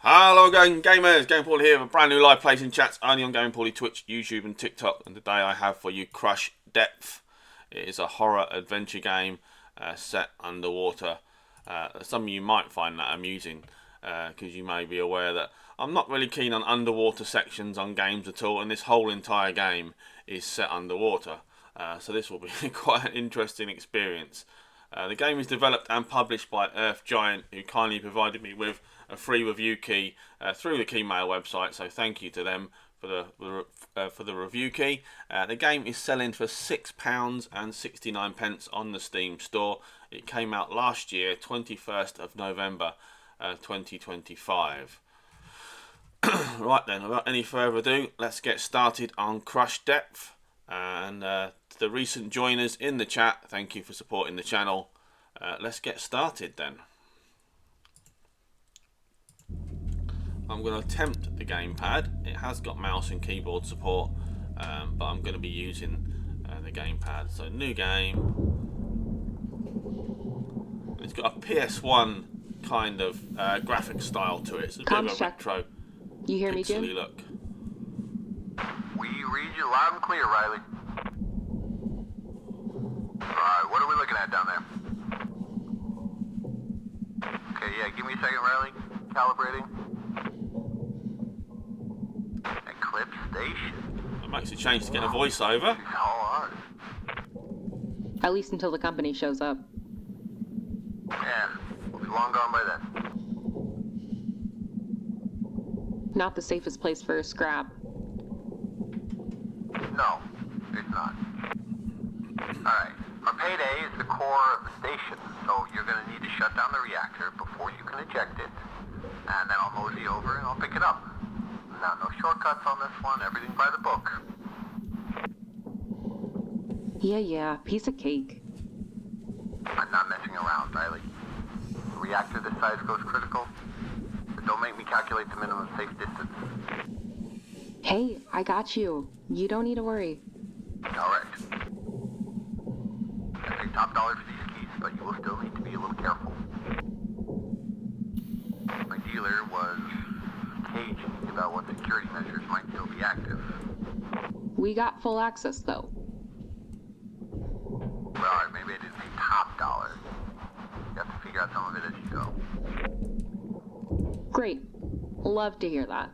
Hello again, gamers. GamerPauly here with brand new live plays and chats only on GamerPauly, Twitch, YouTube and TikTok. And today I have for you CRUSHDEPTH. It is a horror adventure game set underwater. Some of you might find that amusing because you may be aware that I'm not really keen on underwater sections on games at all, and this whole entire game is set underwater. So this will be quite an interesting experience. The game is developed and published by Earth Giant, who kindly provided me with a free review key through the Keymail website. So thank you to them for the review key. The game is selling for £6.69 on the Steam store. It came out last year, 21st of November, 2025. Right then, without any further ado, let's get started on CRUSHDEPTH. And to the recent joiners in the chat, thank you for supporting the channel. Let's get started then. I'm going to attempt the gamepad. It has got mouse and keyboard support, but I'm going to be using the gamepad. So new game. It's got a PS1 kind of graphic style to it. It's a bit of a retro. You hear me, Jim? Look. We read you loud and clear, Riley. Alright, what are we looking at down there? Okay, yeah, give me a second, Riley. Calibrating. Eclipse Station. It makes a change to get a voiceover. It's all hard. At least until the company shows up. Yeah, we'll be long gone by then. Not the safest place for a scrap. No, it's not. Alright, our payday is the core of the station, so you're going to need to shut down the reactor before you can eject it, and then I'll mosey over and I'll pick it up. Now, no shortcuts on this one, everything by the book. Yeah, piece of cake. I'm not messing around, Riley. The reactor this size goes critical, but don't make me calculate the minimum safe distance. Hey, I got you. You don't need to worry. Alright. I pay top dollar for these keys, but you will still need to be a little careful. My dealer was cagey about what security measures might still be active. We got full access, though. Well, maybe I didn't pay top dollar. You have to figure out some of it as you go. Great. Love to hear that.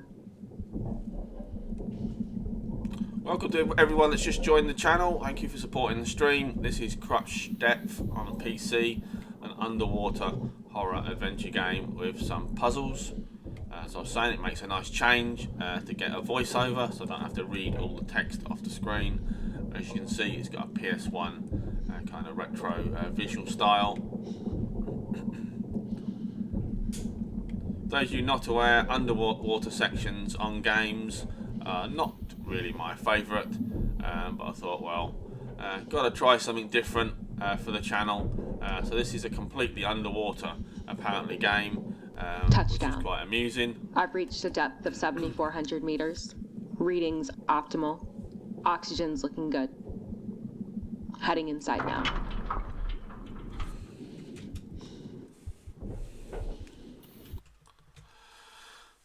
Welcome to everyone that's just joined the channel. Thank you for supporting the stream. This is CRUSHDEPTH on a PC, an underwater horror adventure game with some puzzles. As I was saying, it makes a nice change to get a voiceover, so I don't have to read all the text off the screen. As you can see, it's got a PS1 kind of retro visual style. Those of you not aware, underwater sections on games are not really my favourite, but I thought, well, got to try something different for the channel. So this is a completely underwater, apparently, game, which is quite amusing. I've reached a depth of 7,400 meters. Readings optimal. Oxygen's looking good. Heading inside now.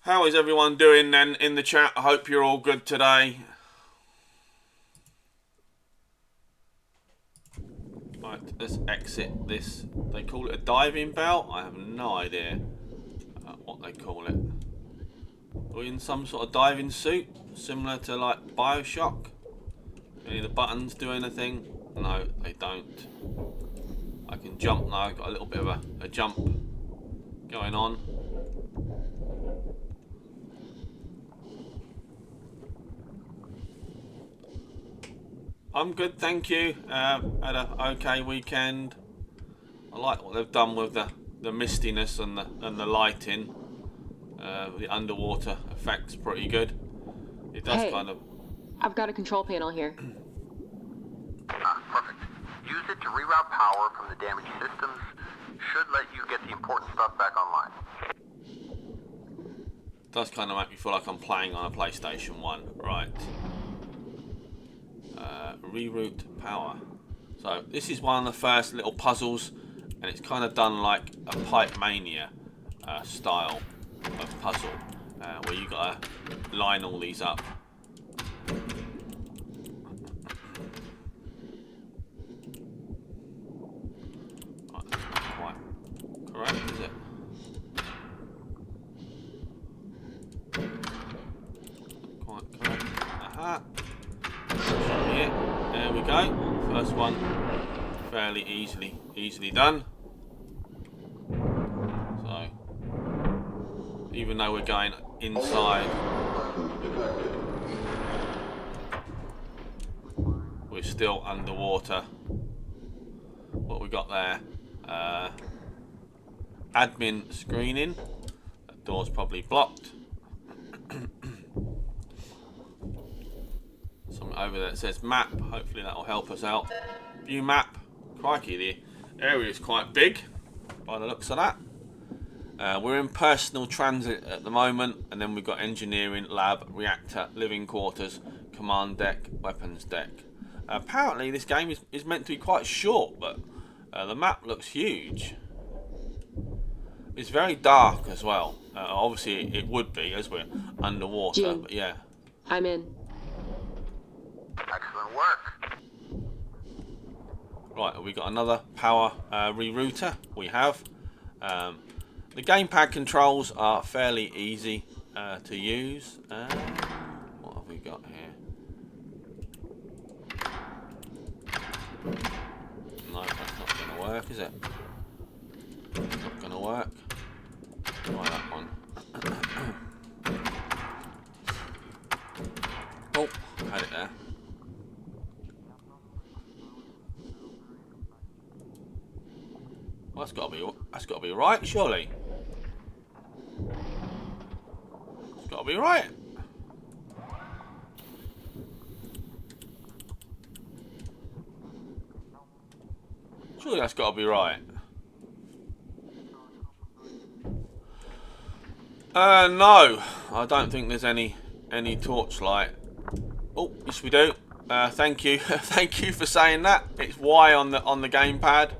How is everyone doing then in the chat? I hope you're all good today. Right, let's exit this. They call it a diving bell? I have no idea what they call it. Are we in some sort of diving suit? Similar to like Bioshock? Any of the buttons do anything? No, they don't. I can jump now. I've got a little bit of a jump going on. I'm good, thank you. Had a okay weekend. I like what they've done with the mistiness and the lighting. The underwater effect's pretty good. It does kind of. I've got a control panel here. Perfect. Use it to reroute power from the damaged systems. Should let you get the important stuff back online. Does kind of make me feel like I'm playing on a PlayStation 1. Right. Reroute power. So this is one of the first little puzzles, and it's kind of done like a Pipe Mania style. of puzzle where you got to line all these up. Right, that's not quite correct, is it? Quite correct. Aha. Here. There we go. First one fairly easily done. So even though we're going inside, we're still underwater. What we got there? Admin screening. That door's probably blocked. Something over there that says map. Hopefully that will help us out. View map. Crikey, the area is quite big by the looks of that. We're in personal transit at the moment, and then we've got engineering, lab, reactor, living quarters, command deck, weapons deck. Apparently this game is meant to be quite short, but the map looks huge. It's very dark as well. Obviously it would be as we're underwater, Gene, but yeah. I'm in. Excellent work. Right, have we got another power rerouter? We have. The gamepad controls are fairly easy to use. What have we got here? No, that's not going to work, is it? It's not going to work. Try that one. Oh, had it there. Well, that's got to be right, surely. It's got to be right. Surely that's got to be right. No, I don't think there's any torchlight. Oh, yes we do. Thank you, thank you for saying that. It's Y on the gamepad.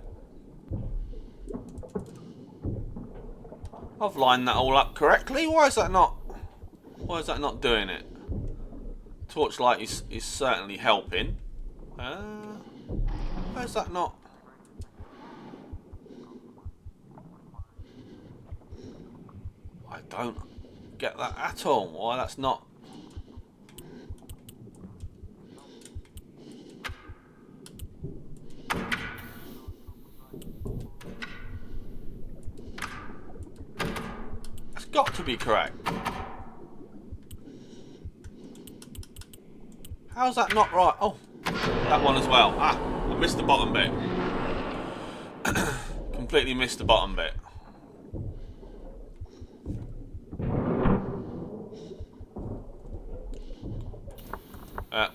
I've lined that all up correctly. Why is that not doing it? Torchlight is certainly helping. Why is that not? I don't get that at all. Why that's not? That's got to be correct. How's that not right? Oh, that one as well. Ah, I missed the bottom bit. Completely missed the bottom bit.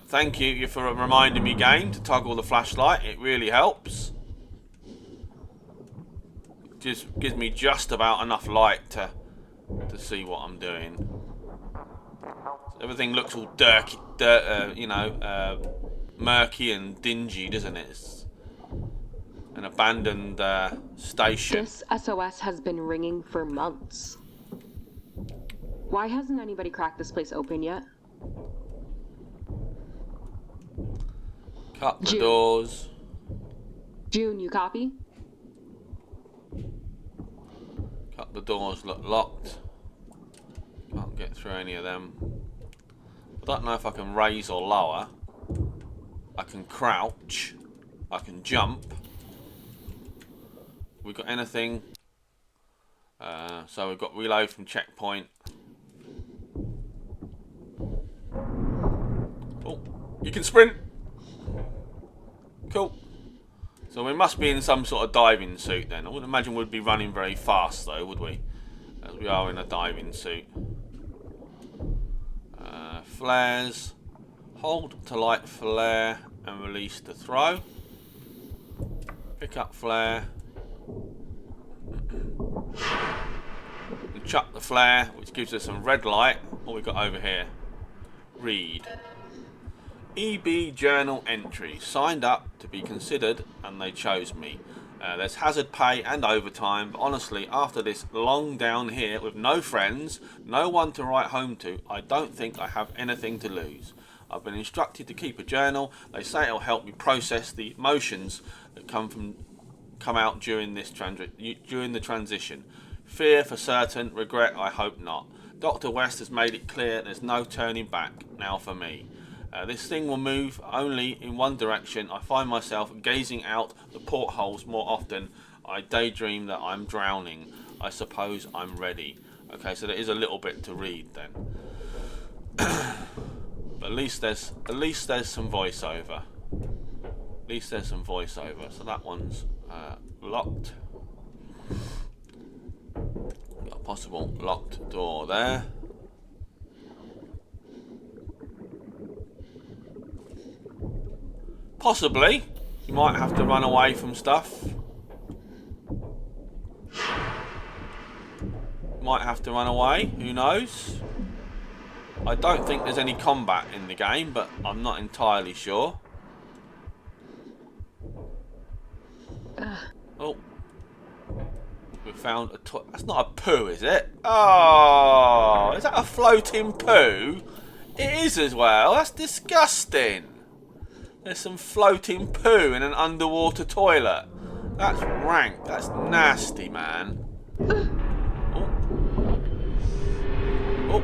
Thank you for reminding me, game, to toggle the flashlight. It really helps. Just gives me just about enough light to see what I'm doing. Everything looks all murky and dingy, doesn't it? It's an abandoned station. This SOS has been ringing for months. Why hasn't anybody cracked this place open yet? Cut the doors. June, you copy? Cut the doors, look locked. Can't get through any of them. I don't know if I can raise or lower. I can crouch. I can jump. We got anything? So we've got reload from checkpoint. Oh, you can sprint. Cool. So we must be in some sort of diving suit then. I wouldn't imagine we'd be running very fast though, would we? As we are in a diving suit. Flares. Hold to light flare and release to throw. Pick up flare. And chuck the flare, which gives us some red light. What we got over here? Read. EB journal entry. Signed up to be considered and they chose me. There's hazard pay and overtime, but honestly, after this long down here with no friends, no one to write home to, I don't think I have anything to lose. I've been instructed to keep a journal. They say it'll help me process the emotions that come out during the transition. Fear for certain, regret I hope not. Dr. West has made it clear there's no turning back now for me. This thing will move only in one direction. I find myself gazing out the portholes more often. I daydream that I'm drowning. I suppose I'm ready. Okay, so there is a little bit to read then. But at least there's some voiceover. At least there's some voiceover. So that one's locked. Got a possible locked door there. Possibly. You might have to run away from stuff. Might have to run away. Who knows? I don't think there's any combat in the game, but I'm not entirely sure. Oh. We found a toy. That's not a poo, is it? Oh, is that a floating poo? It is as well. That's disgusting. There's some floating poo in an underwater toilet. That's rank. That's nasty, man. Oh. Oh.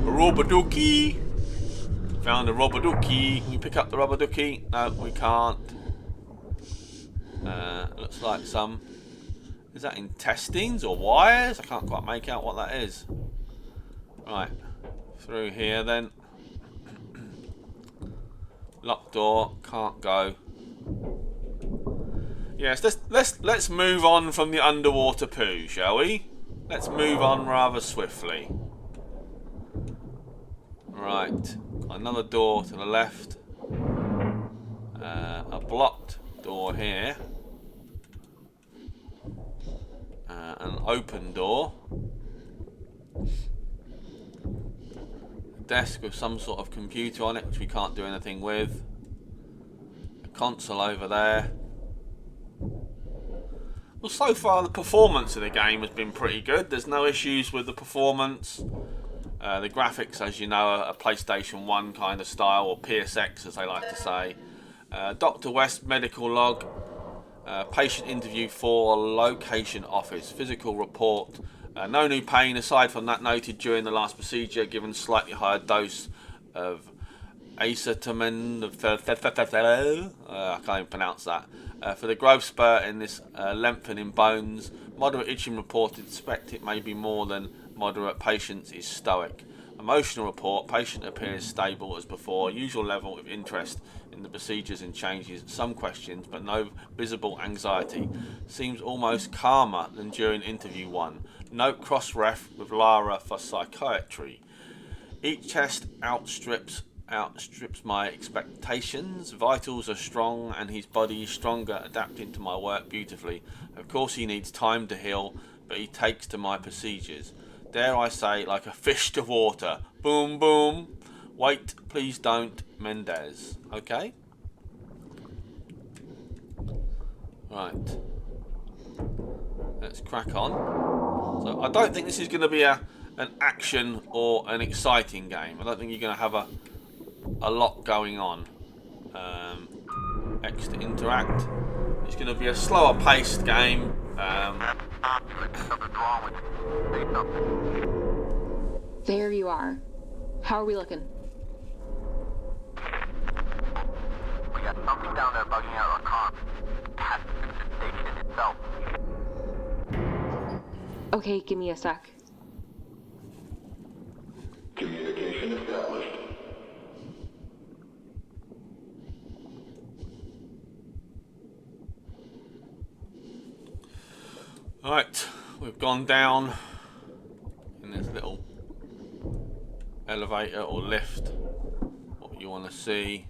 A rubber ducky. Found a rubber ducky. Can we pick up the rubber ducky? No, we can't. Looks like some... Is that intestines or wires? I can't quite make out what that is. Right. Through here then. Locked door, can't go. Yes, let's move on from the underwater poo, shall we? Let's move on rather swiftly. Right, got another door to the left. A blocked door here. An open door. Desk with some sort of computer on it, which we can't do anything with. A console over there. Well, so far the performance of the game has been pretty good. There's no issues with the performance. The graphics, as you know, are a PlayStation 1 kind of style, or PSX as they like to say. Dr. West medical log. Patient interview for location office. Physical report. No new pain aside from that noted during the last procedure, given slightly higher dose of acetamin. I can't even pronounce that. For the growth spurt in this lengthening bones. Moderate itching reported. Suspect it may be more than moderate. Patient is stoic. Emotional report. Patient appears stable as before. Usual level of interest in the procedures and changes. Some questions, but no visible anxiety. Seems almost calmer than during interview 1. Note cross-ref with Lara for psychiatry. Each test outstrips my expectations. Vitals are strong and his body is stronger, adapting to my work beautifully. Of course he needs time to heal, but he takes to my procedures. Dare I say, like a fish to water. Boom, boom. Wait, please don't. Mendez. Okay? Right. Let's crack on. So I don't think this is going to be an action or an exciting game. I don't think you're going to have a lot going on. X to interact. It's going to be a slower paced game. There you are. How are we looking? We got something down there bugging out our car. That's the station itself. Okay, give me a sec. Communication established. Right, we've gone down in this little elevator or lift. What you want to see.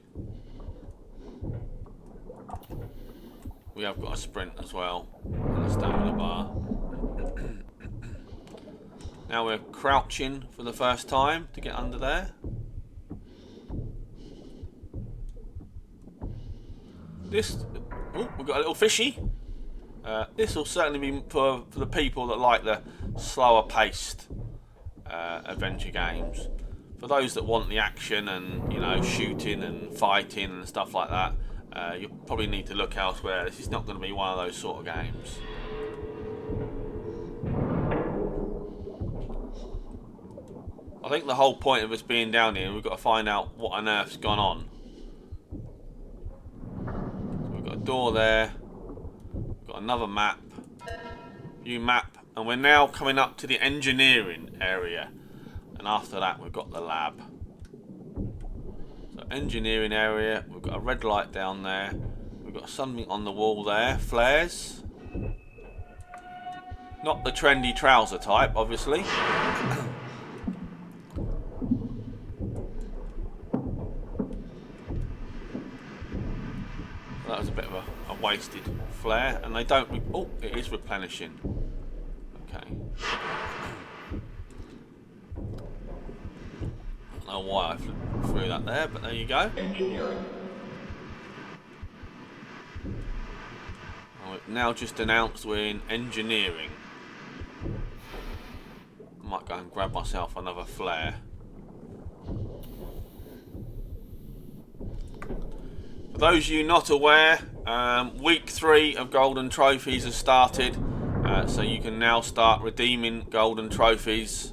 We have got a sprint as well and a stamina bar. Now we're crouching for the first time to get under there. Oh, we've got a little fishy. This will certainly be for the people that like the slower paced adventure games. For those that want the action and, you know, shooting and fighting and stuff like that, you probably need to look elsewhere. This is not going to be one of those sort of games. I think the whole point of us being down here, we've got to find out what on earth's gone on. So we've got a door there. We've got another map. View map. And we're now coming up to the engineering area. And after that, we've got the lab. So engineering area. We've got a red light down there. We've got something on the wall there. Flares. Not the trendy trouser type, obviously. That was a bit of a wasted flare, and they don't. Oh, it is replenishing. Okay. I don't know why I threw that there, but there you go. Engineering. Oh, now just announced we're in engineering. I might go and grab myself another flare. For those of you not aware, week 3 of Golden Trophies has started, so you can now start redeeming Golden Trophies.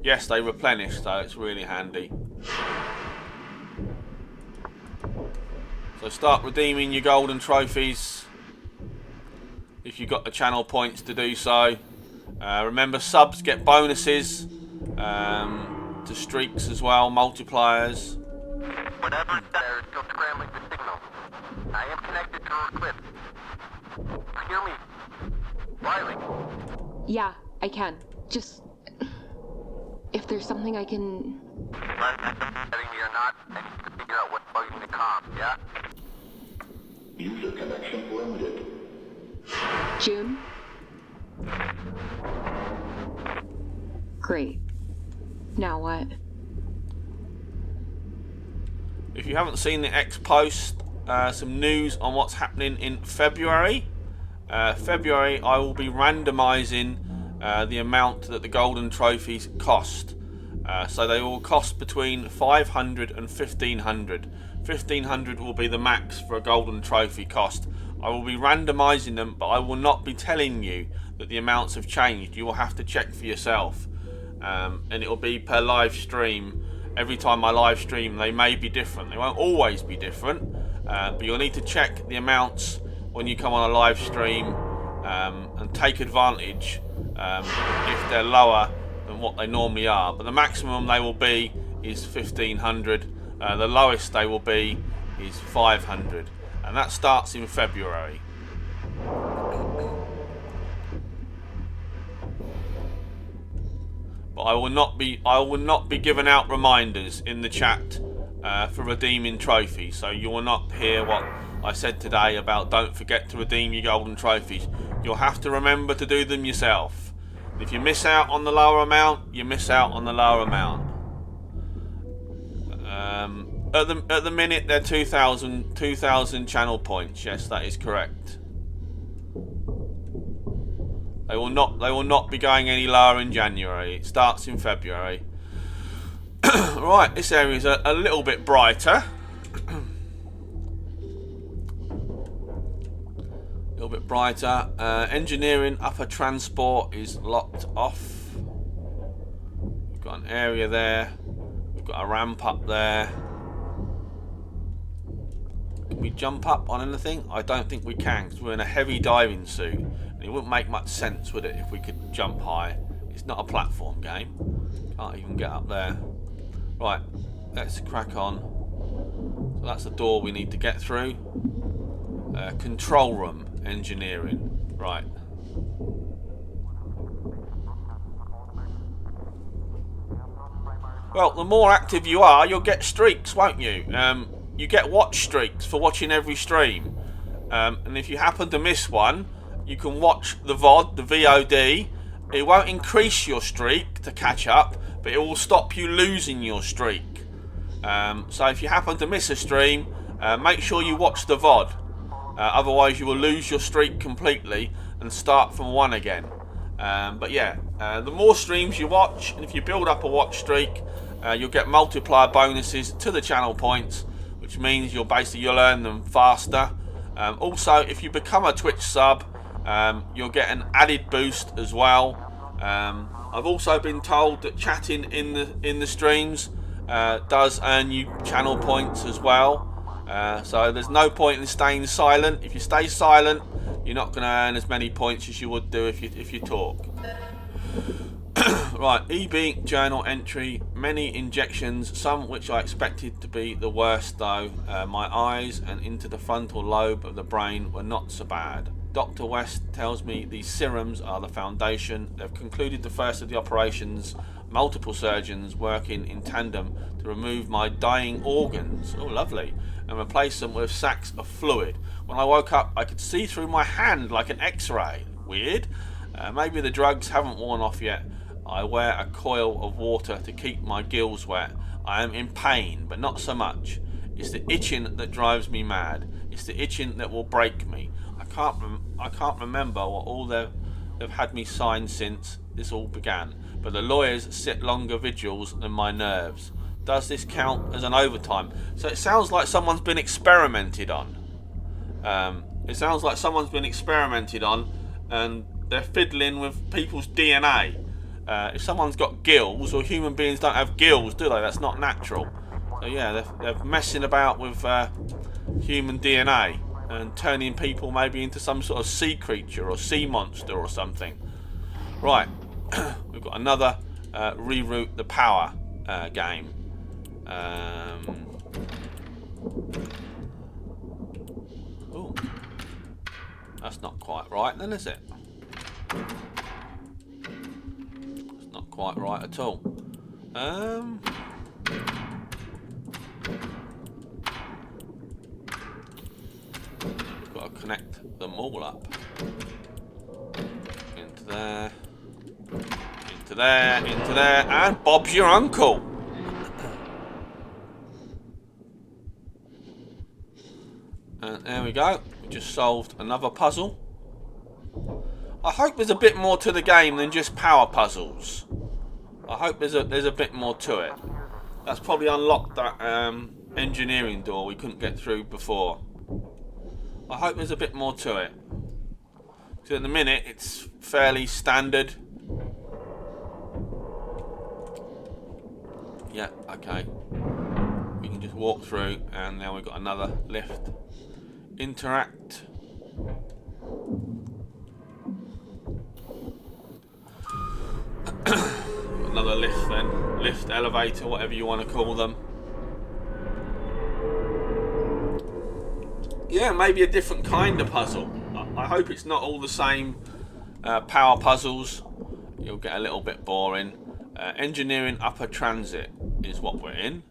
Yes, they replenish, so it's really handy. So start redeeming your Golden Trophies if you've got the channel points to do so. Remember, subs get bonuses to streaks as well, multipliers. Whatever there is still scrambling the signal. I am connected to her clip. Hear me? Riley. Yeah, I can. Just... if there's something I can... Setting me or not, I need to figure out what's bugging the comms, yeah? User connection limited. June? Great. Now what? If you haven't seen the X post, some news on what's happening in February. February, I will be randomising the amount that the Golden Trophies cost. So they will cost between 500 and 1500. 1500 will be the max for a Golden Trophy cost. I will be randomising them, but I will not be telling you that the amounts have changed. You will have to check for yourself. And it will be per live stream. Every time I live stream, they may be different. They won't always be different, but you'll need to check the amounts when you come on a live stream and take advantage if they're lower than what they normally are. But the maximum they will be is 1500. The lowest they will be is 500, and that starts in February. But I will not be giving out reminders in the chat for redeeming trophies. So you will not hear what I said today about don't forget to redeem your Golden Trophies. You'll have to remember to do them yourself. If you miss out on the lower amount, you miss out on the lower amount. At the minute, they're 2,000 channel points. Yes, that is correct. They will not be going any lower in January. It starts in February. Right, this area is a little bit brighter. A little bit brighter. Engineering upper transport is locked off. We've got an area there. We've got a ramp up there. Can we jump up on anything? I don't think we can, because we're in a heavy diving suit. It wouldn't make much sense, would it, if we could jump high? It's not a platform game. Can't even get up there. Right, let's crack on. So that's the door we need to get through. Control room, engineering. Right. Well, the more active you are, you'll get streaks, won't you? You get watch streaks for watching every stream. And if you happen to miss one, you can watch the VOD, the VOD. It won't increase your streak to catch up, but it will stop you losing your streak. So if you happen to miss a stream, make sure you watch the VOD. Otherwise you will lose your streak completely and start from 1 again. But yeah, the more streams you watch, and if you build up a watch streak, you'll get multiplier bonuses to the channel points, which means you'll earn them faster. Also, if you become a Twitch sub, you'll get an added boost as well. I've also been told that chatting in the streams does earn you channel points as well. So there's no point in staying silent. If you stay silent, you're not going to earn as many points as you would do if you talk. Right, EB journal entry. Many injections, some which I expected to be the worst though. My eyes and into the frontal lobe of the brain were not so bad. Dr. West tells me these serums are the foundation. They've concluded the first of the operations. Multiple surgeons working in tandem to remove my dying organs. Oh, lovely. And replace them with sacs of fluid. When I woke up, I could see through my hand like an X-ray. Weird. Maybe the drugs haven't worn off yet. I wear a coil of water to keep my gills wet. I am in pain, but not so much. It's the itching that drives me mad. It's the itching that will break me. I can't remember what all they've had me sign since this all began. But the lawyers sit longer vigils than my nerves. Does this count as an overtime? So it sounds like someone's been experimented on. It sounds like someone's been experimented on, and they're fiddling with people's DNA. If someone's got gills, or human beings don't have gills, do they? That's not natural. So yeah, they're messing about with human DNA and turning people maybe into some sort of sea creature or sea monster or something. Right, we've got another reroute the power game. Oh, that's not quite right then, is it? It's not quite right at all. Got to connect them all up. Into there. Into there. Into there. And Bob's your uncle. And there we go. We just solved another puzzle. I hope there's a bit more to the game than just power puzzles. I hope there's a bit more to it. That's probably unlocked that engineering door we couldn't get through before. I hope there's a bit more to it. Because at the minute it's fairly standard. Yeah, okay. We can just walk through, and now we've got another lift. Interact. Another lift then. Lift, elevator, whatever you want to call them. Yeah, maybe a different kind of puzzle. I hope it's not all the same power puzzles. You'll get a little bit boring. Engineering upper transit is what we're in.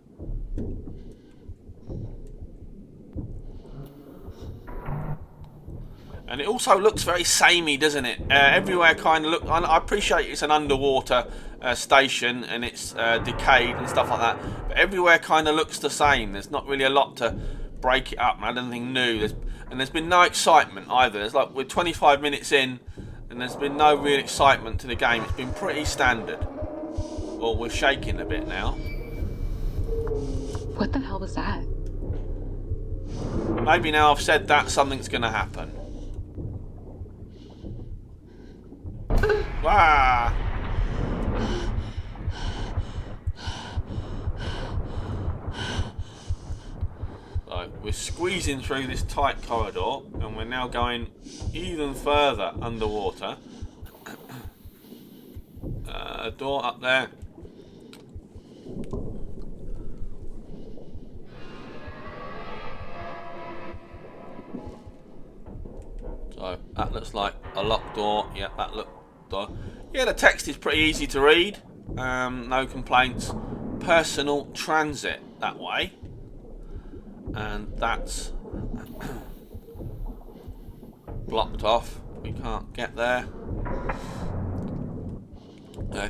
And it also looks very samey, doesn't it? Everywhere kind of look. I appreciate it's an underwater station and it's decayed and stuff like that, but everywhere kind of looks the same. There's not really a lot to break it up and add anything new. There's been no excitement either. It's like we're 25 minutes in, and there's been no real excitement to the game. It's been pretty standard. Well, we're shaking a bit now. What the hell was that? Maybe now I've said that, something's going to happen. Ah! So we're squeezing through this tight corridor, and we're now going even further underwater. A door up there. So that looks like a locked door. Yeah, that looked. Yeah, the text is pretty easy to read. No complaints. Personal transit that way, and that's blocked off. We can't get there.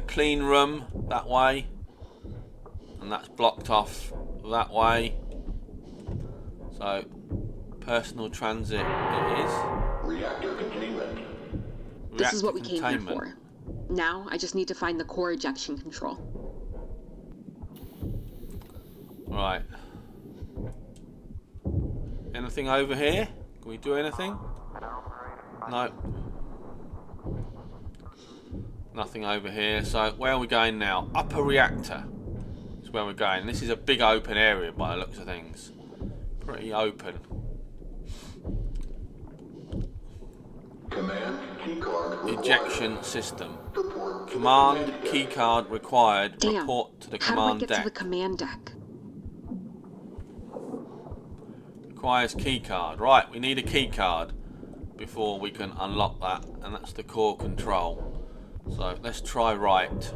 Clean room that way, and that's blocked off that way. So Personal transit it is. Reactor containment. This is what we Reactor came here containment. for. Now, I just need to find the core ejection control. Right. Anything over here? Can we do anything? No. Nothing over here. So where are we going now? Upper reactor is where we're going. This is a big open area by the looks of things. Pretty open. Command keycard required. Ejection system. Report to the Command deck. keycard required. Damn. Report to the How do I command get deck. to the command deck? Requires keycard. Right, we need a keycard before we can unlock that, and that's the core control. So let's try right.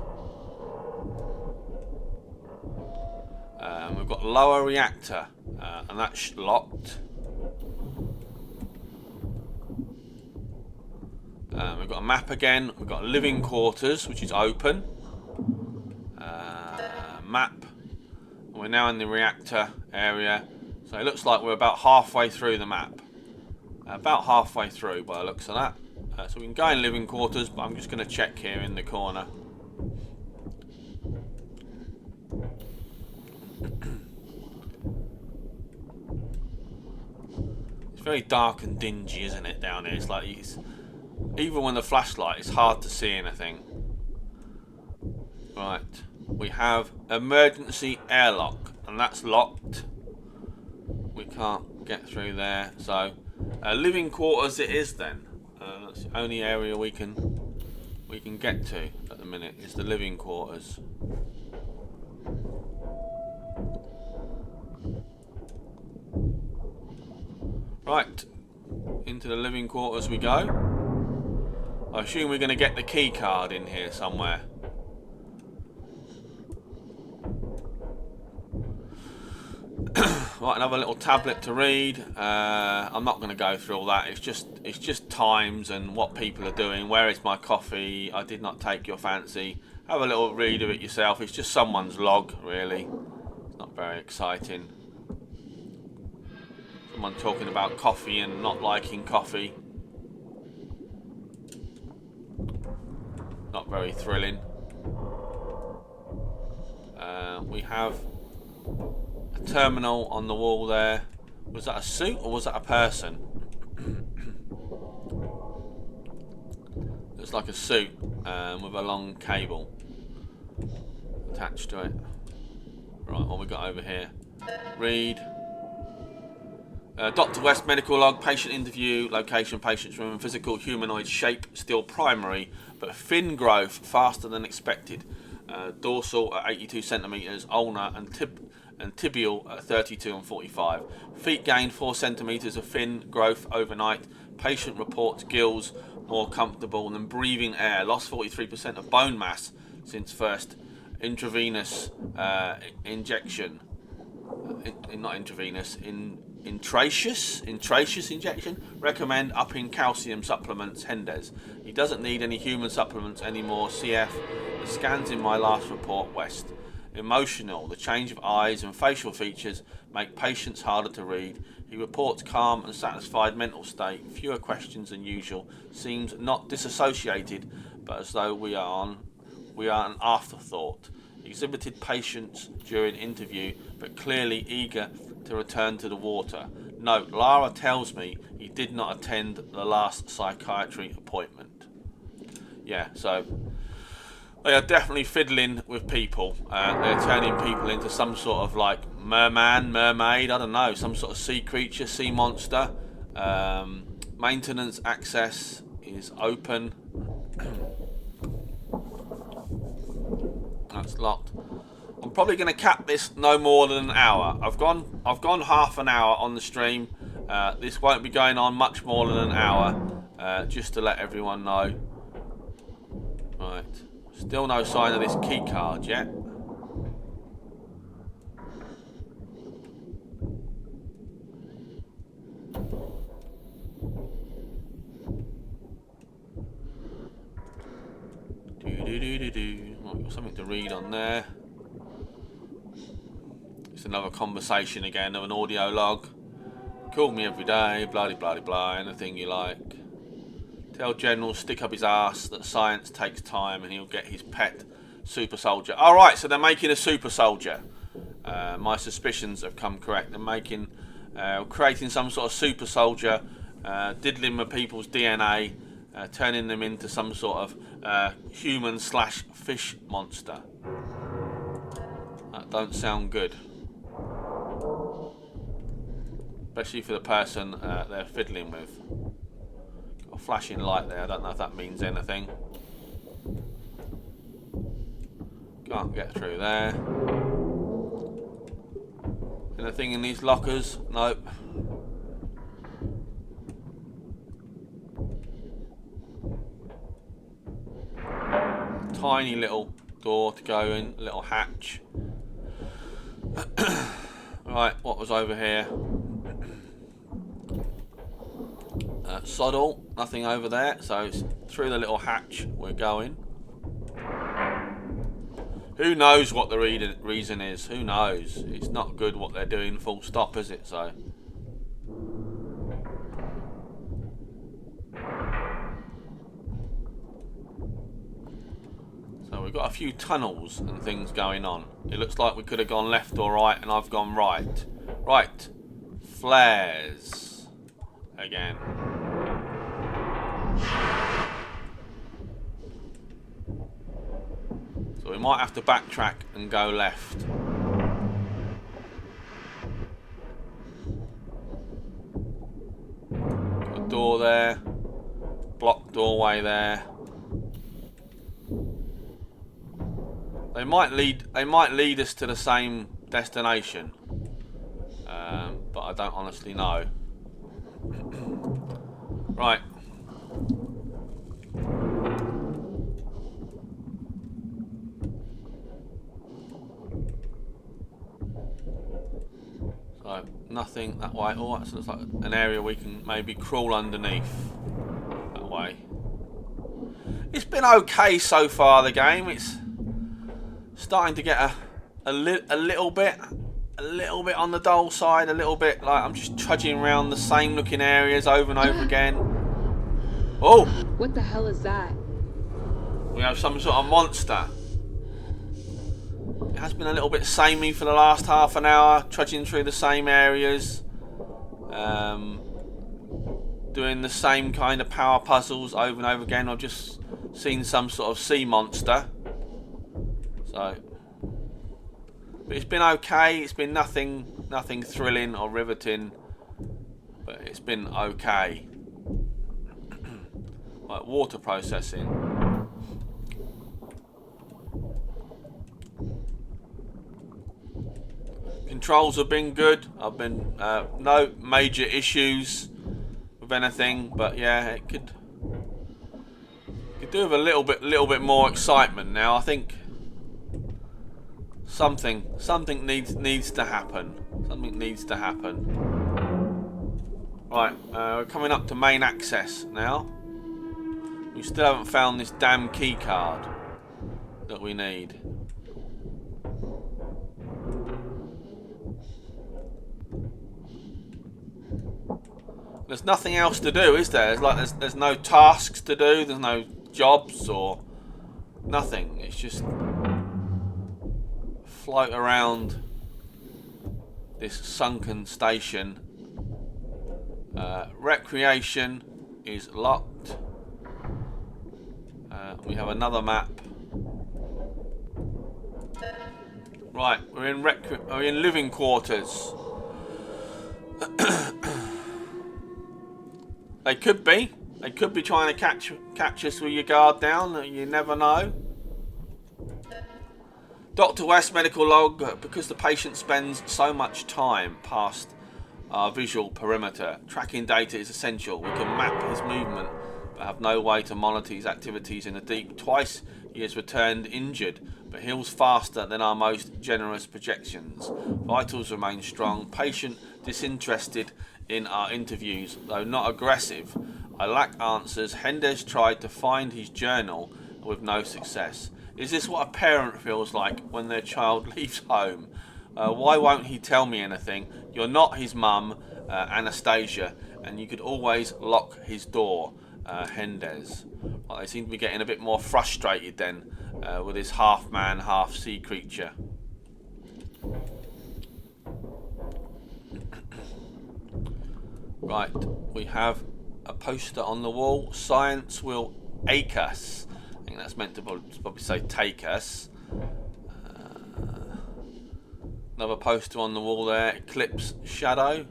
We've got lower reactor, and that's locked. We've got a map again. We've got living quarters, which is open. Map. We're now in the reactor area. So it looks like we're about halfway through the map. About halfway through by the looks of that. So we can go in living quarters, but I'm just going to check here in the corner. It's very dark and dingy, isn't it, down here? It's like even when the flashlight, it's hard to see anything. Right, we have emergency airlock, and that's locked. We can't get through there, so living quarters it is then. That's the only area we can get to at the minute is the living quarters. Right, into the living quarters we go. I assume we're going to get the key card in here somewhere. Right, another little tablet to read. I'm not going to go through all that. It's just times and what people are doing. Where is my coffee? I did not take your fancy. Have a little read of it yourself. It's just someone's log, really. It's not very exciting. Someone talking about coffee and not liking coffee. Not very thrilling. We have a terminal on the wall there. Was that a suit or was that a person? Looks like a suit with a long cable attached to it. Right, what we got over here? Read. Dr. West medical log, patient interview, location, patient's room, physical humanoid shape still primary, but fin growth faster than expected. Dorsal at 82 centimeters, ulnar and tibial at 32 and 45. Feet gained 4 centimeters of fin growth overnight. Patient reports gills more comfortable than breathing air. Lost 43% of bone mass since first intravenous injection. Not intravenous, intraceous injection. Recommend upping calcium supplements. Hendes. He doesn't need any human supplements anymore. CF. The scans in my last report. West. Emotional. The change of eyes and facial features make patients harder to read. He reports calm and satisfied mental state. Fewer questions than usual. Seems not disassociated, but as though we are an afterthought. Exhibited patience during interview, but clearly eager to return to the water. Note, Lara tells me he did not attend the last psychiatry appointment. Yeah, so they are definitely fiddling with people. They're turning people into some sort of like mermaid, I don't know, some sort of sea creature, sea monster. Maintenance access is open. That's locked. I'm probably going to cap this no more than an hour. I've gone half an hour on the stream. This won't be going on much more than an hour, just to let everyone know. Right, still no sign of this key card yet. Right, got something to read on there. It's another conversation again of an audio log. Call me every day, blah blah blah, anything you like. Tell General stick up his ass that science takes time and he'll get his pet super soldier. Alright, so they're making a super soldier. My suspicions have come correct. They're making, creating some sort of super soldier, diddling with people's DNA, turning them into some sort of human / fish monster. That don't sound good. Especially for the person they're fiddling with. Got a flashing light there, I don't know if that means anything. Can't get through there. Anything in these lockers? Nope. Tiny little door to go in, little hatch. Right, what was over here? Sod all, nothing over there, so it's through the little hatch we're going. Who knows what the reason is? Who knows? It's not good what they're doing, full stop, is it? So we've got a few tunnels and things going on. It looks like we could have gone left or right, and I've gone right. Right. Flares. Again. So we might have to backtrack and go left. Got a door there. Blocked doorway there. They might lead us to the same destination, but I don't honestly know. Right. So nothing that way. Oh, that looks like an area we can maybe crawl underneath. That way. It's been okay so far. The game. It's starting to get a little bit on the dull side, a little bit like I'm just trudging around the same looking areas over and over again. Oh! What the hell is that? We have some sort of monster. It has been a little bit samey for the last half an hour, trudging through the same areas, doing the same kind of power puzzles over and over again. I've just seen some sort of sea monster. So, but it's been okay. It's been nothing thrilling or riveting, but it's been okay. Like water processing. Controls have been good. I've been no major issues with anything, but yeah, it could do with a little bit more excitement now. I think. Something needs to happen. Something needs to happen. Right, we're coming up to main access now. We still haven't found this damn key card that we need. There's nothing else to do, is there? There's no tasks to do. There's no jobs or nothing. It's just float around this sunken station. Recreation is locked. We have another map. Right, we're in living quarters. They could be trying to catch us with your guard down. You never know. Dr. West medical log, because the patient spends so much time past our visual perimeter, tracking data is essential. We can map his movement, but have no way to monitor his activities in the deep. Twice he has returned injured, but heals faster than our most generous projections. Vitals remain strong. Patient disinterested in our interviews, though not aggressive. I lack answers. Hendez tried to find his journal with no success. Is this what a parent feels like when their child leaves home? Why won't he tell me anything? You're not his mum, Anastasia, and you could always lock his door, Hendez. Well, they seem to be getting a bit more frustrated then with this half man, half sea creature. Right, we have a poster on the wall. Science will ache us. I think that's meant to probably say take us. Another poster on the wall there. Eclipse Shadow.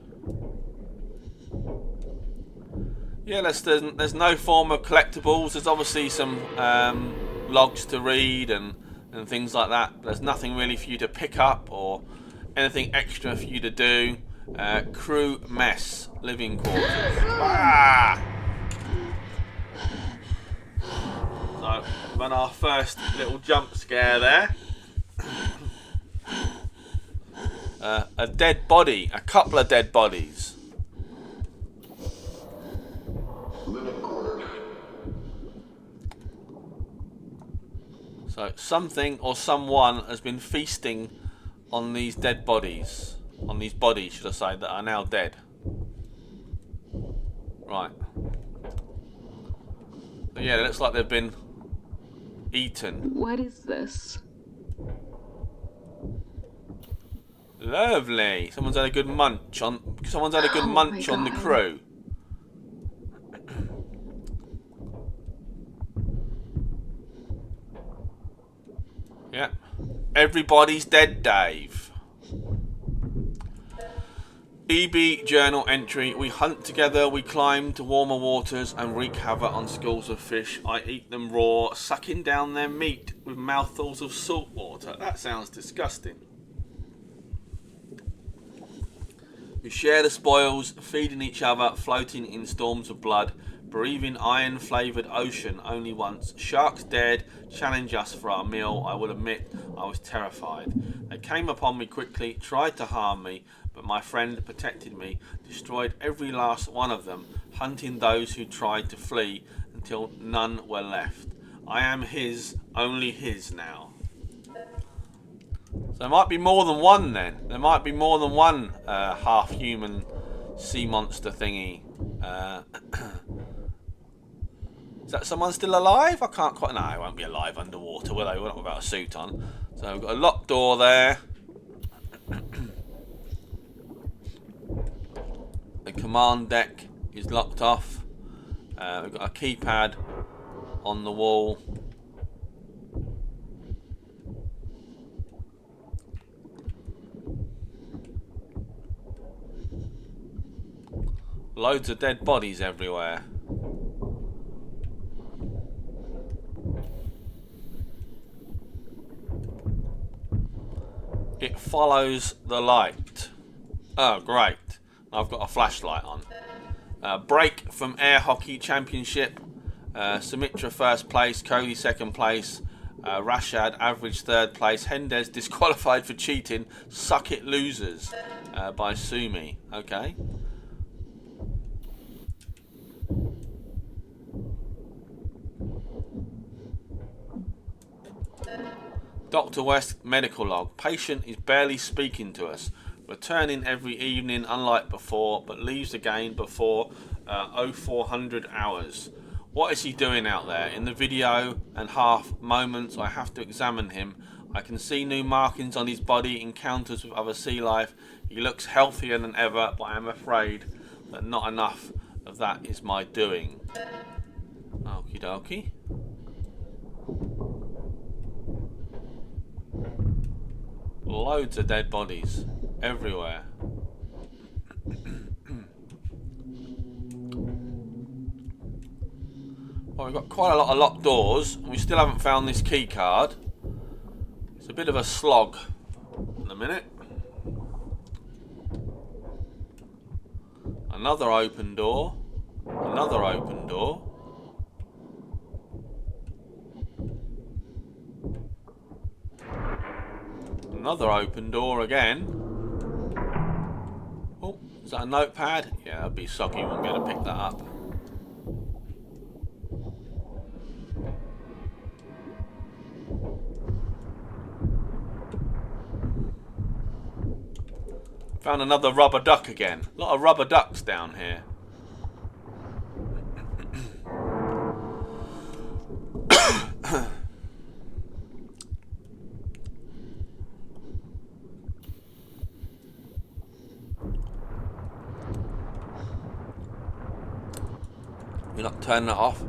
Yeah, there's no form of collectibles. There's obviously some logs to read and things like that. There's nothing really for you to pick up or anything extra for you to do. Crew mess, living quarters. Ah! So, we've had our first little jump scare there. A dead body, a couple of dead bodies. Living quarters. So something or someone has been feasting on these dead bodies. On these bodies, should I say, that are now dead. Right. So yeah, it looks like they've been eaten. What is this? Lovely. Someone's had a good munch on. Someone's had a good munch on the crew. Yeah. Everybody's dead, Dave. EB journal entry. We hunt together, we climb to warmer waters and wreak havoc on schools of fish. I eat them raw, sucking down their meat with mouthfuls of salt water. That sounds disgusting. We share the spoils, feeding each other, floating in storms of blood, breathing iron-flavoured ocean only once. Sharks dared challenge us for our meal. I will admit I was terrified. They came upon me quickly, tried to harm me, but my friend protected me, destroyed every last one of them, hunting those who tried to flee until none were left. I am his, only his now. So there might be more than one then. There might be more than one half-human sea monster thingy. Is that someone still alive? I can't quite... No, it won't be alive underwater, will they? We're not without a suit on. So we've got a locked door there. The command deck is locked off. We've got a keypad on the wall. Loads of dead bodies everywhere. It follows the light. Oh, great. I've got a flashlight on. Break from Air Hockey Championship. Sumitra first place. Cody second place. Rashad average third place. Hendez disqualified for cheating. Suck it losers by Sumi. Okay. Dr. West medical log. Patient is barely speaking to us. Returning every evening unlike before, but leaves again before 0400 hours. What is he doing out there? In the video and half moments I have to examine him. I can see new markings on his body, encounters with other sea life. He looks healthier than ever, but I am afraid that not enough of that is my doing. Okie dokie. Loads of dead bodies everywhere. Well, we've got quite a lot of locked doors and we still haven't found this key card. It's a bit of a slog in a minute. Another open door. Another open door. Another open door again. Oh, is that a notepad? Yeah, that'd be soggy, won't be able to pick that up. Found another rubber duck again. A lot of rubber ducks down here. You're not turning it off.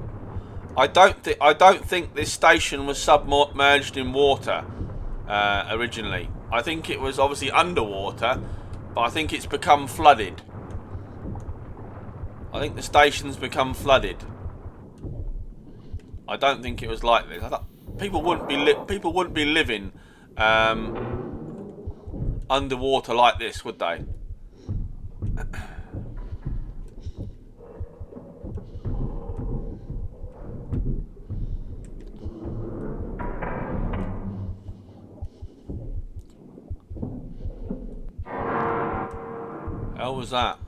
I don't think this station was submerged in water originally. I think it was obviously underwater, but I think it's become flooded. I think the station's become flooded. I don't think it was like this. I thought people wouldn't be living underwater like this, would they? How was that?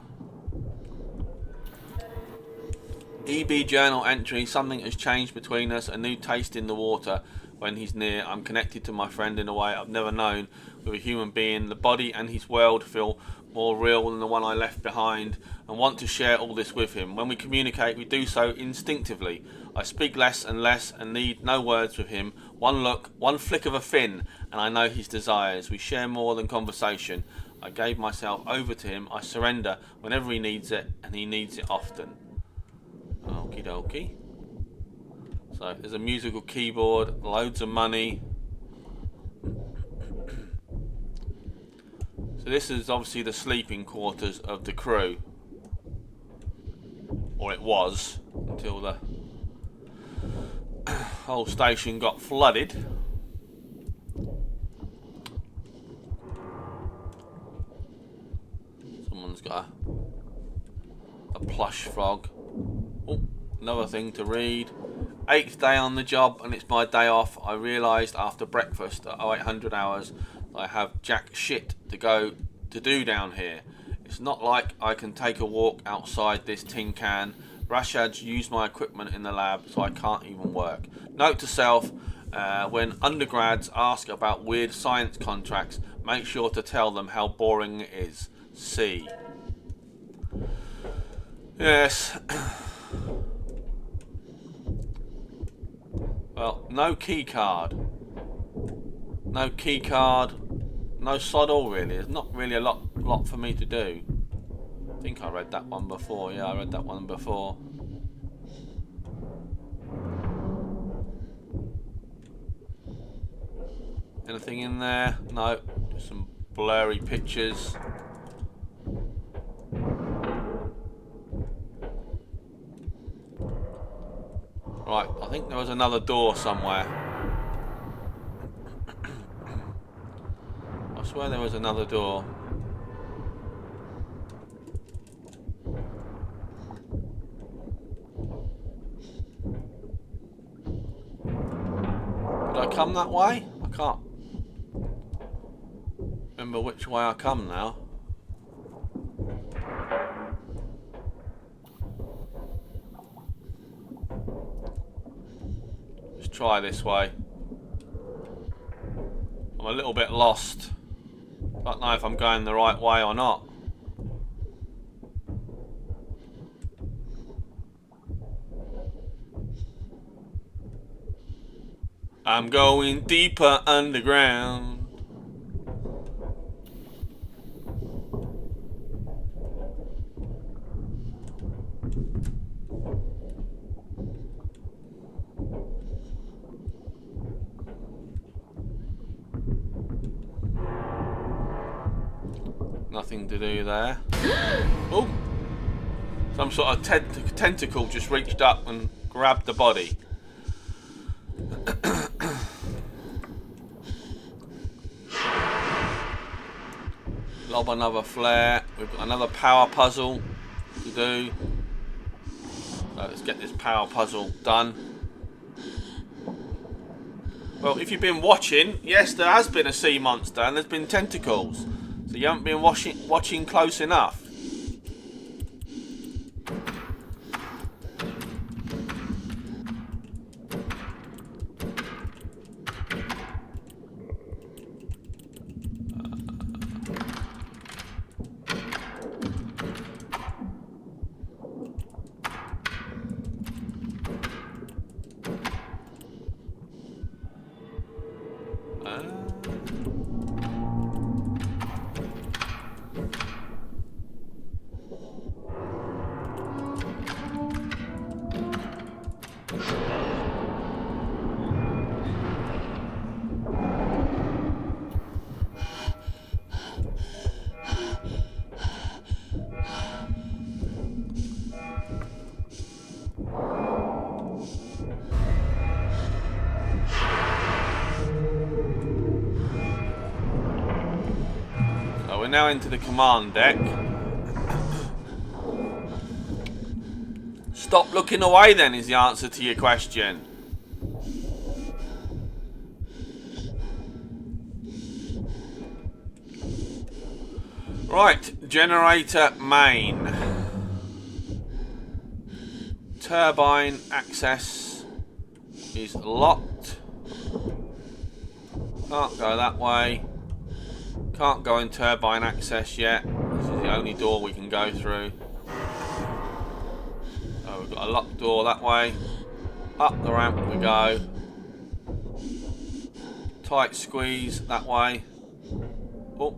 EB journal entry. Something has changed between us. A new taste in the water when he's near. I'm connected to my friend in a way I've never known with a human being. The body and his world feel more real than the one I left behind, and want to share all this with him. When we communicate, we do so instinctively. I speak less and less and need no words with him. One look, one flick of a fin, and I know his desires. We share more than conversation. I gave myself over to him. I surrender whenever he needs it, and he needs it often. Okie dokie. So there's a musical keyboard, loads of money. So this is obviously the sleeping quarters of the crew. Or it was, until the whole station got flooded. Someone's got a plush frog. Oh, another thing to read. 8th day on the job, and it's my day off. I realised after breakfast at 0800 hours I have jack shit to do down here. It's not like I can take a walk outside this tin can. Rashad's used my equipment in the lab, so I can't even work. Note to self, when undergrads ask about weird science contracts, make sure to tell them how boring it is. C. Yes. Well, no key card. No key card. No sod all really. There's not really a lot for me to do. I think I read that one before. Yeah, I read that one before. Anything in there? No. Just some blurry pictures. Right, I think there was another door somewhere. I swear there was another door. Did I come that way? I can't remember which way I come now. Let's try this way. I'm a little bit lost. I don't know if I'm going the right way or not. I'm going deeper underground. Nothing to do there. Oh! Some sort of tentacle just reached up and grabbed the body. Lob another flare. We've got another power puzzle to do. So let's get this power puzzle done. Well, if you've been watching, yes, there has been a sea monster and there's been tentacles. So you haven't been watching close enough. now into the command deck. Stop looking away then is the answer to your question. Right, generator main. Turbine access is locked. Can't go that way. Can't go in turbine access yet. This is the only door we can go through. So we've got a locked door that way. Up the ramp we go. Tight squeeze that way. Oh.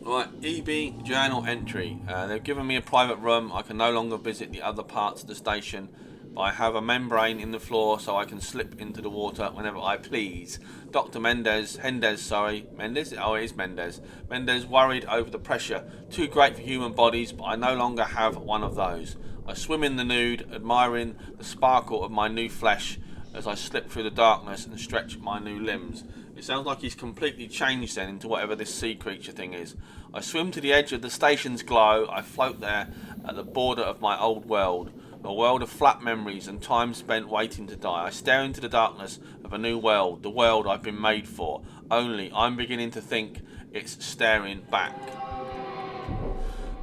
Right, EB journal entry. They've given me a private room. I can no longer visit the other parts of the station, but I have a membrane in the floor so I can slip into the water whenever I please. Dr. Mendez, Mendez? Oh, it is Mendez. Mendez worried over the pressure. Too great for human bodies, but I no longer have one of those. I swim in the nude, admiring the sparkle of my new flesh as I slip through the darkness and stretch my new limbs. It sounds like he's completely changed then into whatever this sea creature thing is. I swim to the edge of the station's glow. I float there at the border of my old world. A world of flat memories and time spent waiting to die. I stare into the darkness of a new world, the world I've been made for. Only I'm beginning to think it's staring back.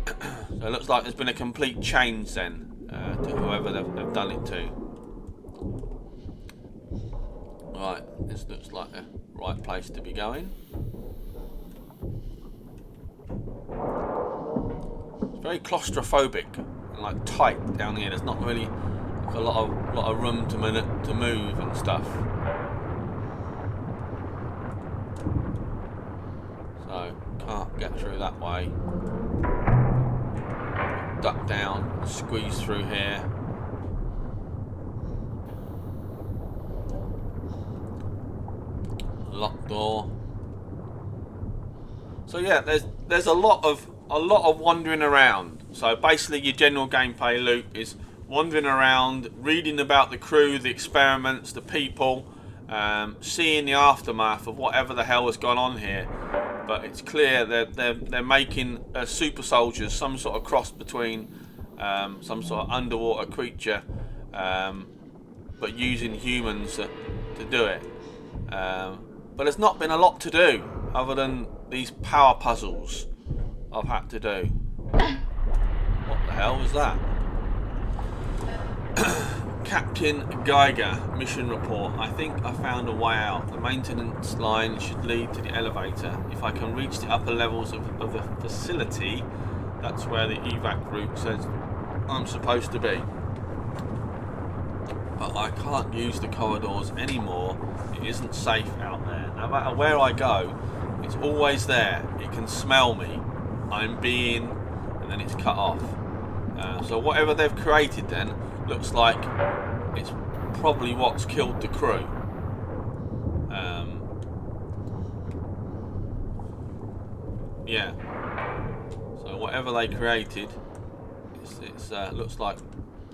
So it looks like there's been a complete change then to whoever they've done it to. Right, this looks like the right place to be going. It's very claustrophobic and like tight down here. There's not really like a lot of room to move and stuff. So can't get through that way. Duck down, squeeze through here. Locked door. So yeah, there's a lot of wandering around. So basically your general gameplay loop is wandering around, reading about the crew, the experiments, the people, seeing the aftermath of whatever the hell has gone on here. But it's clear that they're making super soldiers, some sort of cross between some sort of underwater creature, but using humans to do it. But there's not been a lot to do other than these power puzzles I've had to do. What the hell was that? Captain Geiger, mission report. I think I found a way out. The maintenance line should lead to the elevator. If I can reach the upper levels of the facility, that's where the evac route says I'm supposed to be. But I can't use the corridors anymore. It isn't safe out there. No matter where I go, it's always there. It can smell me. I'm being, and then it's cut off. So whatever they've created then looks like it's probably what's killed the crew. Yeah. So whatever they created, it's looks like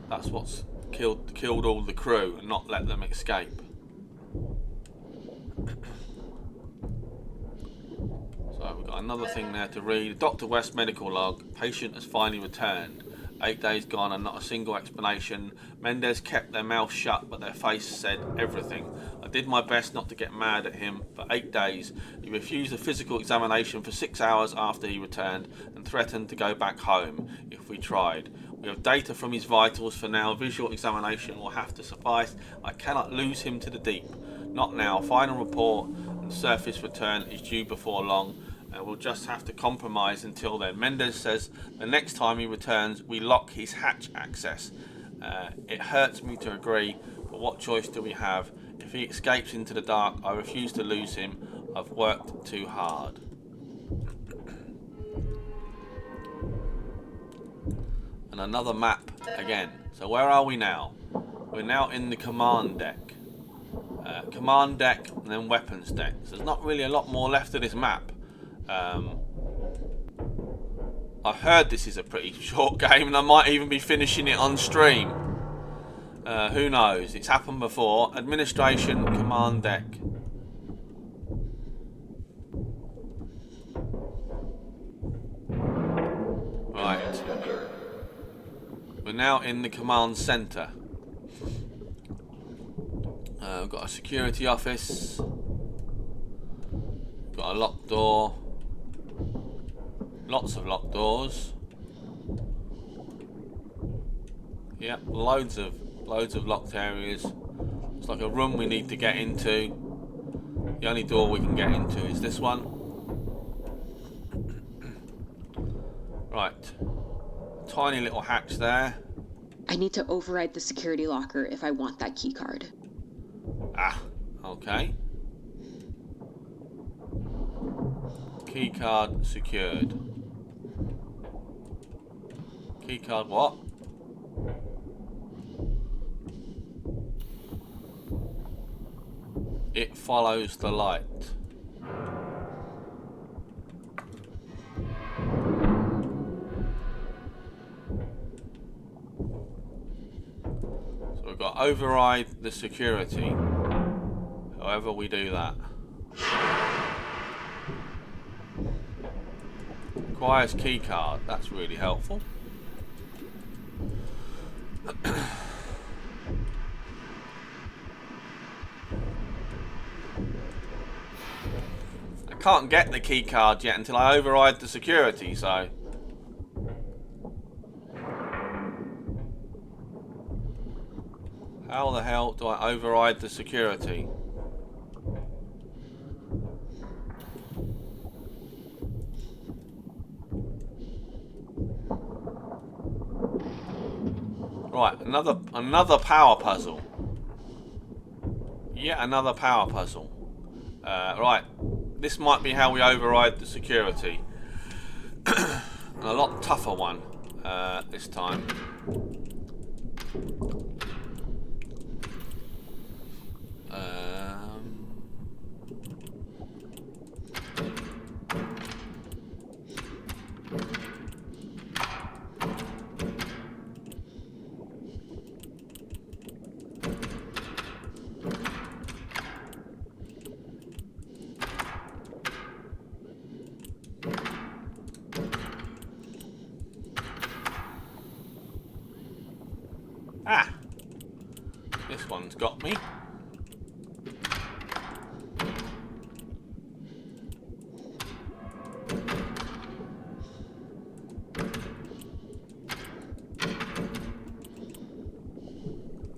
that's what's killed all the crew and not let them escape. So we've got another thing there to read. Dr. West medical log. Patient has finally returned. 8 days gone and not a single explanation. Mendez kept their mouth shut, but their face said everything. I did my best not to get mad at him for 8 days. He refused a physical examination for 6 hours after he returned and threatened to go back home if we tried. We have data from his vitals for now. Visual examination will have to suffice. I cannot lose him to the deep. Not now. Final report and surface return is due before long. And we'll just have to compromise until then. Mendez says the next time he returns, we lock his hatch access. It hurts me to agree, but what choice do we have? If he escapes into the dark, I refuse to lose him. I've worked too hard. And another map again. So where are we now? We're now in the command deck. Command deck and then weapons deck. So there's not really a lot more left of this map. I've heard this is a pretty short game and I might even be finishing it on stream. Who knows? It's happened before. Administration, command deck. Right. We're now in the command center. We've got a security office. Got a locked door. Lots of locked doors. Yep, loads of locked areas. It's like a room we need to get into. The only door we can get into is this one. Right. Tiny little hatch there. I need to override the security locker if I want that key card. Ah, okay. Key card secured. Key card what? It follows the light. So we've got override the security. However we do that. Requires key card. That's really helpful. I can't get the key card yet until I override the security, so... How the hell do I override the security? Right, another power puzzle. Yet another power puzzle. Right, this might be how we override the security. A lot tougher one this time. Ah, this one's got me.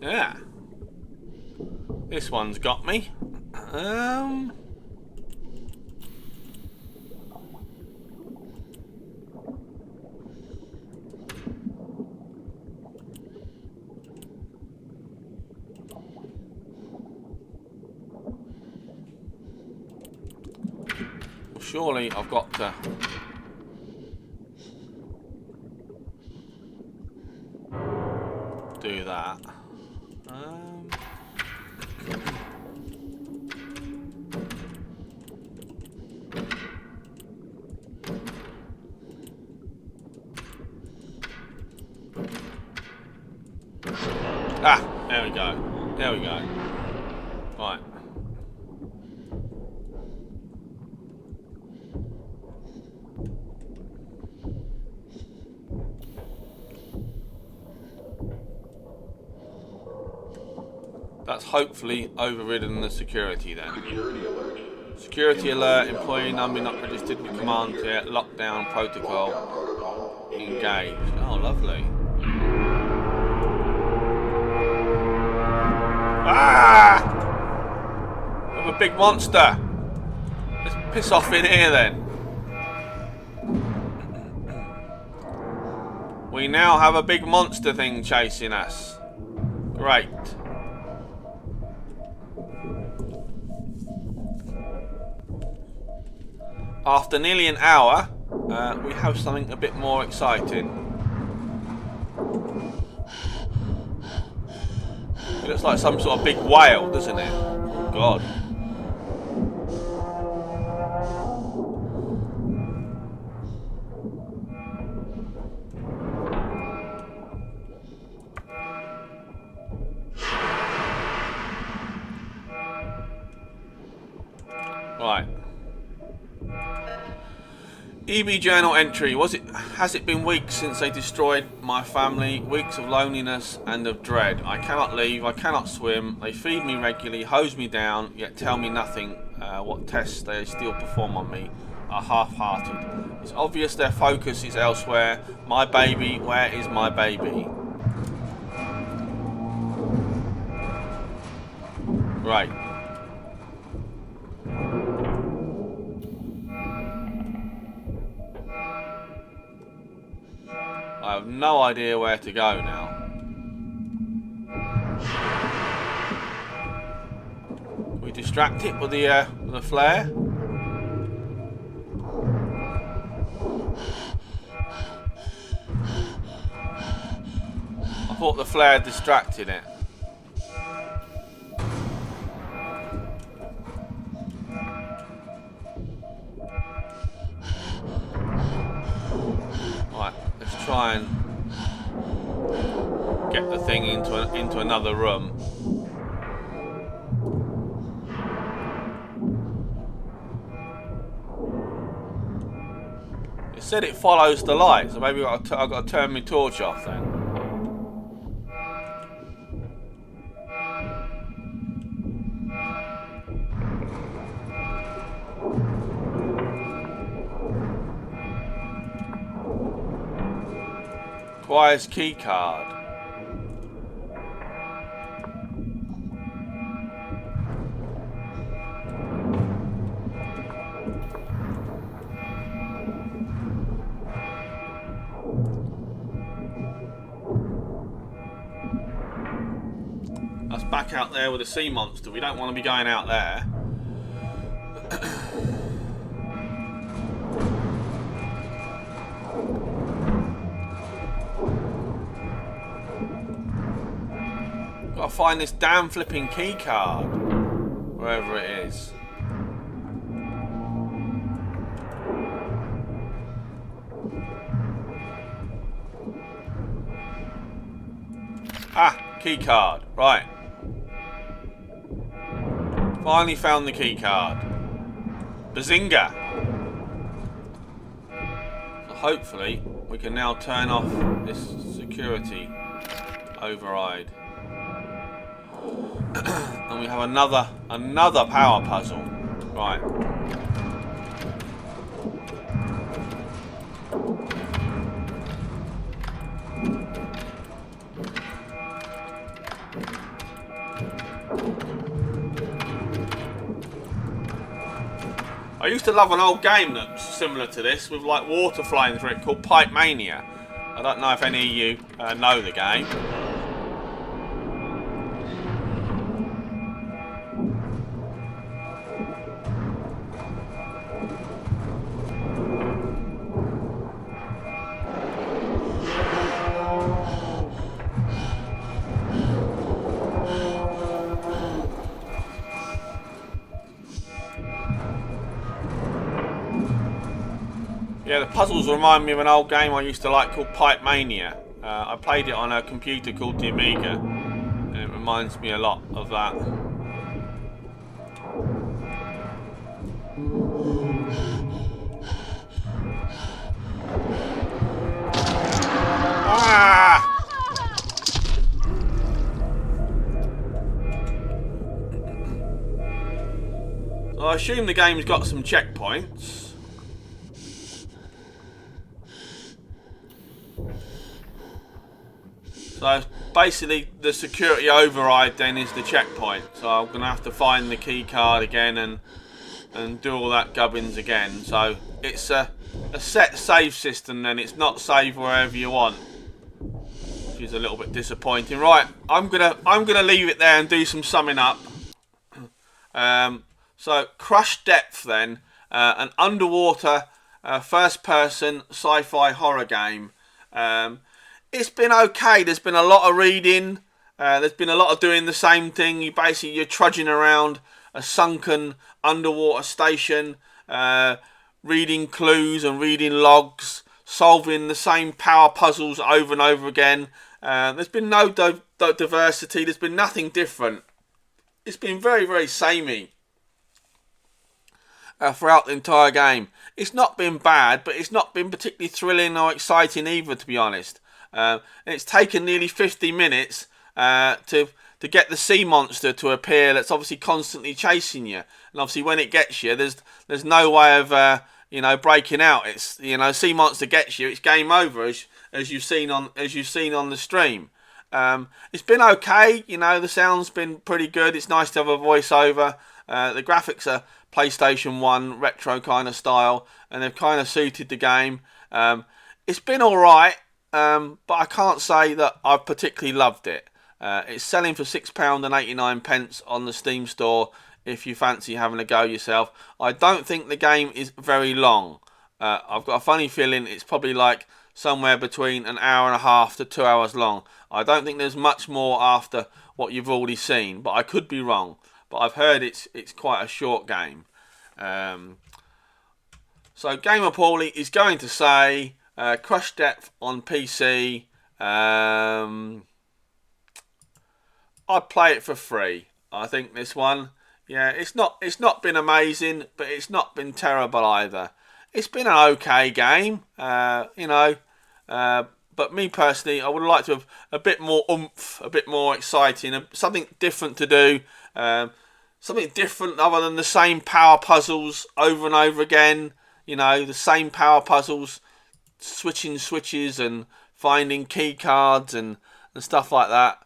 Yeah, this one's got me. Surely I've got to do that. Ah, there we go. There we go. Right. That's hopefully overridden the security then. Security alert. Security alert, employee number not registered with command yet, lockdown protocol engaged. Oh, lovely. Ah! We have a big monster. Let's piss off in here then. We now have a big monster thing chasing us. Great. After nearly an hour, we have something a bit more exciting. It looks like some sort of big whale, doesn't it? Oh, God. Right. EB journal entry. Has it been weeks since they destroyed my family? Weeks of loneliness and of dread. I cannot leave. I cannot swim. They feed me regularly, hose me down, yet tell me nothing. What tests they still perform on me are half-hearted. It's obvious their focus is elsewhere. My baby, where is my baby? Right. I have no idea where to go now. Can we distract it with the flare? I thought the flare distracted it. Right, let's try and get the thing into another room. It said it follows the light, so maybe I've got to turn my torch off then. Requires key card. That's back out there with a sea monster. We don't want to be going out there. Gotta find this damn flipping key card. Wherever it is. Ah, key card. Right. Finally found the key card. Bazinga! So hopefully we can now turn off this security override. And we have another power puzzle. Right. I used to love an old game that's similar to this, with like water flying through it, called Pipe Mania. I don't know if any of you know the game. Yeah, the puzzles remind me of an old game I used to like called Pipe Mania. I played it on a computer called the Amiga, and it reminds me a lot of that. Ah! So I assume the game's got some checkpoints. So basically the security override then is the checkpoint. So I'm going to have to find the key card again and do all that gubbins again. So it's a set save system then. It's not save wherever you want, which is a little bit disappointing. Right, I'm gonna leave it there and do some summing up. So CRUSHDEPTH then, an underwater first-person sci-fi horror game. It's been okay. There's been a lot of reading. There's been a lot of doing the same thing. You're trudging around a sunken underwater station, reading clues and reading logs, solving the same power puzzles over and over again. There's been no diversity. There's been nothing different. It's been very, very samey. throughout the entire game. It's not been bad, but it's not been particularly thrilling or exciting either, to be honest. And it's taken nearly 50 minutes to get the sea monster to appear. That's obviously constantly chasing you, and obviously when it gets you, there's no way of breaking out. It's sea monster gets you, it's game over, as you've seen on the stream. It's been okay. The sound's been pretty good. It's nice to have a voiceover. The graphics are PlayStation 1 retro kind of style, and they've kind of suited the game. It's been alright, but I can't say that I've particularly loved it. It's selling for £6.89 on the Steam store if you fancy having a go yourself. I don't think the game is very long. I've got a funny feeling it's probably like somewhere between an hour and a half to 2 hours long. I don't think there's much more after what you've already seen, but I could be wrong. But I've heard it's quite a short game. So GamerPauly is going to say CRUSHDEPTH on PC. I'd play it for free. I think this one, yeah, it's not been amazing, but it's not been terrible either. It's been an okay game, but me personally, I would like to have a bit more oomph, a bit more exciting, something different to do, something different other than the same power puzzles over and over again. The same power puzzles, switching switches and finding key cards and stuff like that.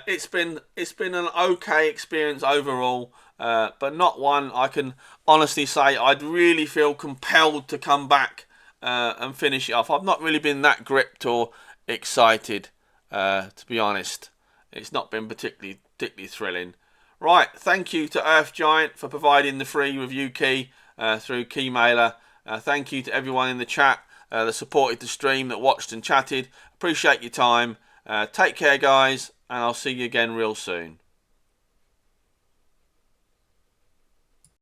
It's been an okay experience overall, but not one I can honestly say I'd really feel compelled to come back and finish it off. I've not really been that gripped or excited, to be honest. It's not been particularly thrilling. Right, thank you to Earth Giant for providing the free review key through Keymailer. Thank you to everyone in the chat that supported the stream, that watched and chatted. Appreciate your time. Take care, guys, and I'll see you again real soon.